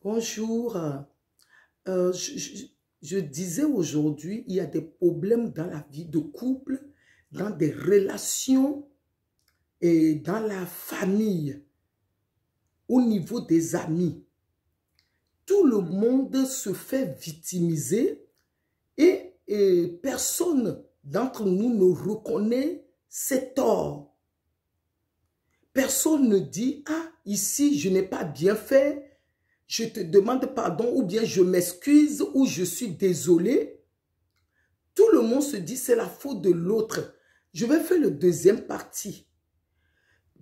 Bonjour. Je disais aujourd'hui, il y a des problèmes dans la vie de couple, dans des relations et dans la famille, au niveau des amis. Tout le monde se fait victimiser et personne d'entre nous ne reconnaît ses torts. Personne ne dit « Ah, ici, je n'ai pas bien fait. Je te demande pardon ou bien je m'excuse ou je suis désolé. » Tout le monde se dit c'est la faute de l'autre. Je vais faire le deuxième partie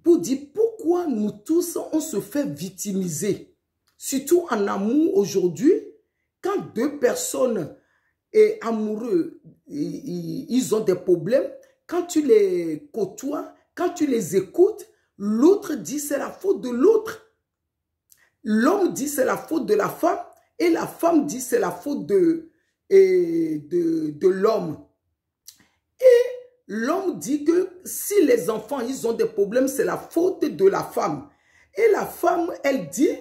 pour dire pourquoi nous tous on se fait victimiser. Surtout en amour aujourd'hui, quand deux personnes et amoureux, ils ont des problèmes, quand tu les côtoies, quand tu les écoutes, l'autre dit c'est la faute de l'autre. L'homme dit c'est la faute de la femme et la femme dit c'est la faute de l'homme. Et l'homme dit que si les enfants ils ont des problèmes, c'est la faute de la femme. Et la femme, elle dit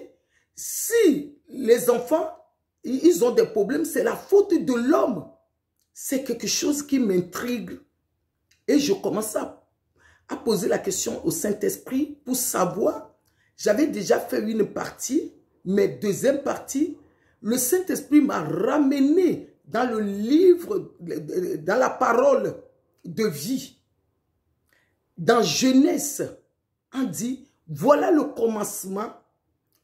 si les enfants ils ont des problèmes, c'est la faute de l'homme. C'est quelque chose qui m'intrigue. Et je commence à poser la question au Saint-Esprit pour savoir. J'avais déjà fait une partie, mais deuxième partie, le Saint-Esprit m'a ramené dans le livre, dans la parole de vie. Dans Genèse, on dit, voilà le commencement.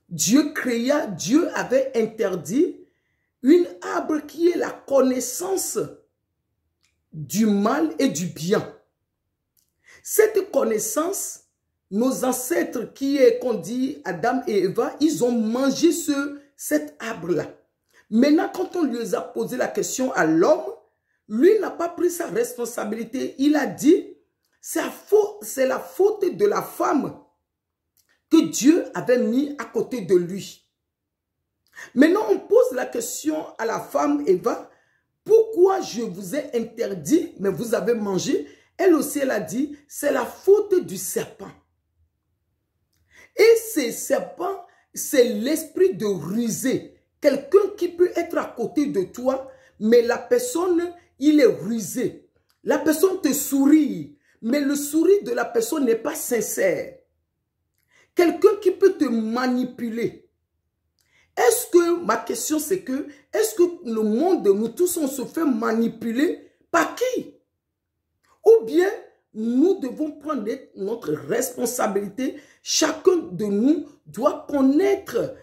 Dieu créa, Dieu avait interdit une arbre qui est la connaissance du mal et du bien. Cette connaissance, nos ancêtres qu'on dit Adam et Eva, ils ont mangé cet arbre-là. Maintenant, quand on lui a posé la question à l'homme, lui n'a pas pris sa responsabilité. Il a dit, c'est la faute de la femme que Dieu avait mis à côté de lui. Maintenant, on pose la question à la femme Eva, pourquoi je vous ai interdit, mais vous avez mangé? Elle aussi, elle a dit, c'est la faute du serpent. Et ce serpent, c'est l'esprit de rusé. Quelqu'un qui peut être à côté de toi, mais la personne, il est rusé. La personne te sourit, mais le sourire de la personne n'est pas sincère. Quelqu'un qui peut te manipuler. Est-ce que, ma question c'est que, est-ce que le monde, nous tous, on se fait manipuler par qui? Ou bien, nous devons prendre notre responsabilité. Chacun de nous doit connaître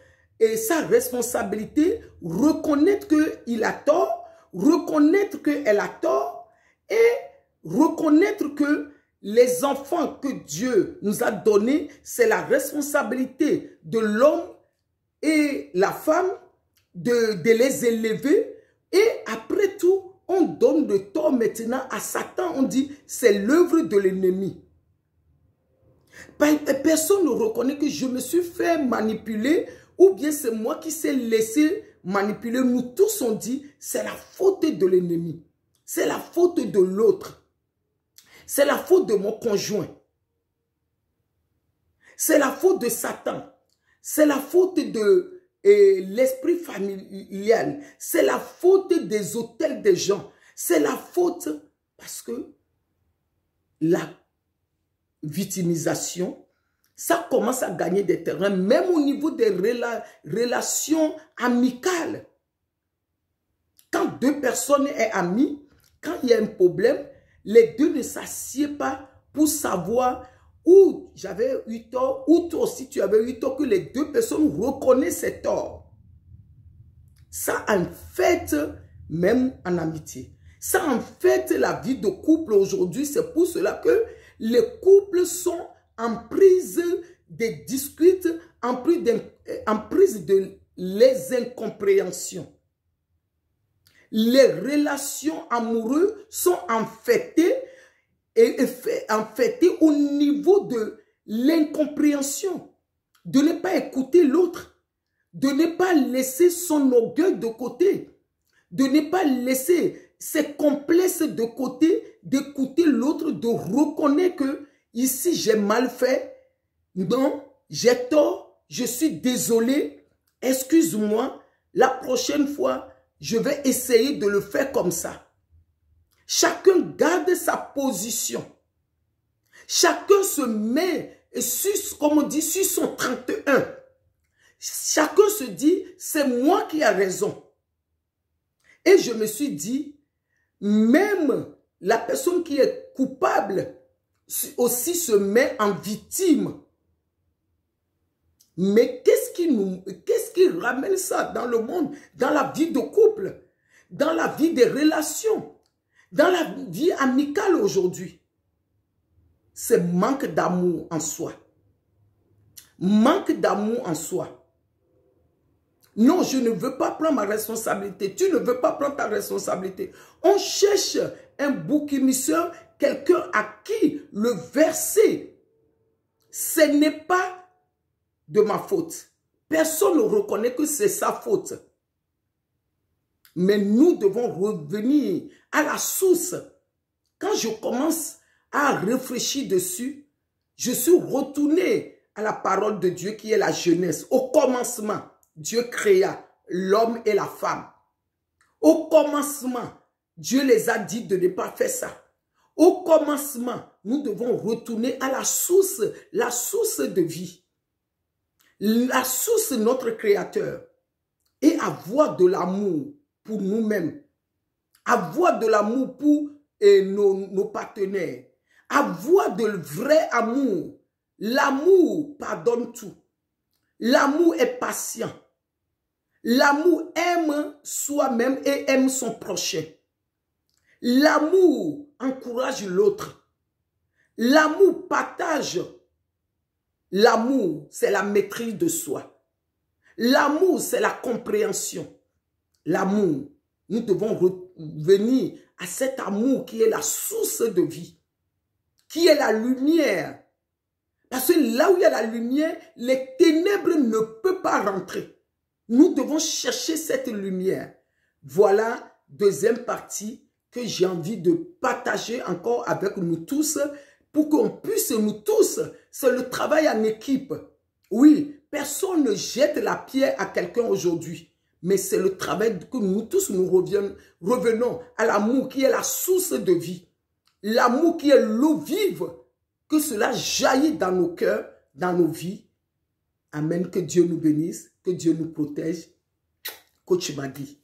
sa responsabilité, reconnaître qu'il a tort, reconnaître qu'elle a tort et reconnaître que les enfants que Dieu nous a donnés, c'est la responsabilité de l'homme et la femme de les élever. Et après tout, on donne le tort maintenant à Satan. On dit, c'est l'œuvre de l'ennemi. Personne ne reconnaît que je me suis fait manipuler ou bien c'est moi qui s'est laissé manipuler. Nous tous on dit, c'est la faute de l'ennemi. C'est la faute de l'autre. C'est la faute de mon conjoint. C'est la faute de Satan. C'est la faute de l'esprit familial. C'est la faute des autels des gens. C'est la faute parce que la victimisation, ça commence à gagner des terrains, même au niveau des relations amicales. Quand deux personnes sont amies, quand il y a un problème, les deux ne s'assiedent pas pour savoir où j'avais eu tort, ou toi aussi tu avais eu tort, que les deux personnes reconnaissent ces torts. Ça en fait, même en amitié. Ça en fait la vie de couple aujourd'hui. C'est pour cela que les couples sont en prise des disputes, en prise de les incompréhensions. Les relations amoureuses sont infectées au niveau de l'incompréhension, de ne pas écouter l'autre, de ne pas laisser son orgueil de côté, de ne pas laisser ses complexes de côté, d'écouter l'autre, de reconnaître que ici j'ai mal fait, non, j'ai tort, je suis désolé, excuse-moi, la prochaine fois, je vais essayer de le faire comme ça. Chacun garde sa position. Chacun se met, sur, comme on dit, sur son 31. Chacun se dit, c'est moi qui ai raison. Et je me suis dit, même la personne qui est coupable aussi se met en victime. Mais qu'est-ce qui ramène ça dans le monde, dans la vie de couple, dans la vie des relations, dans la vie amicale aujourd'hui? C'est manque d'amour en soi. Manque d'amour en soi. Non, je ne veux pas prendre ma responsabilité. Tu ne veux pas prendre ta responsabilité. On cherche un bouc émisseur, quelqu'un à qui le verser. Ce n'est pas de ma faute. Personne ne reconnaît que c'est sa faute. Mais nous devons revenir à la source. Quand je commence à réfléchir dessus, je suis retourné à la parole de Dieu qui est la Genèse. Au commencement, Dieu créa l'homme et la femme. Au commencement, Dieu les a dit de ne pas faire ça. Au commencement, nous devons retourner à la source de vie. La source de notre Créateur. Et avoir de l'amour pour nous-mêmes. Avoir de l'amour pour nos partenaires. Avoir de vrai amour. L'amour pardonne tout. L'amour est patient. L'amour aime soi-même et aime son prochain. L'amour encourage l'autre. L'amour partage. L'amour, c'est la maîtrise de soi. L'amour, c'est la compréhension. L'amour, nous devons revenir à cet amour qui est la source de vie, qui est la lumière. Parce que là où il y a la lumière, les ténèbres ne peuvent pas rentrer. Nous devons chercher cette lumière. Voilà, deuxième partie que j'ai envie de partager encore avec nous tous pour qu'on puisse nous tous, c'est le travail en équipe. Oui, personne ne jette la pierre à quelqu'un aujourd'hui, mais c'est le travail que nous tous nous revenons à l'amour qui est la source de vie. L'amour qui est l'eau vive, que cela jaillit dans nos cœurs, dans nos vies. Amen, que Dieu nous bénisse, que Dieu nous protège. Coach Magui.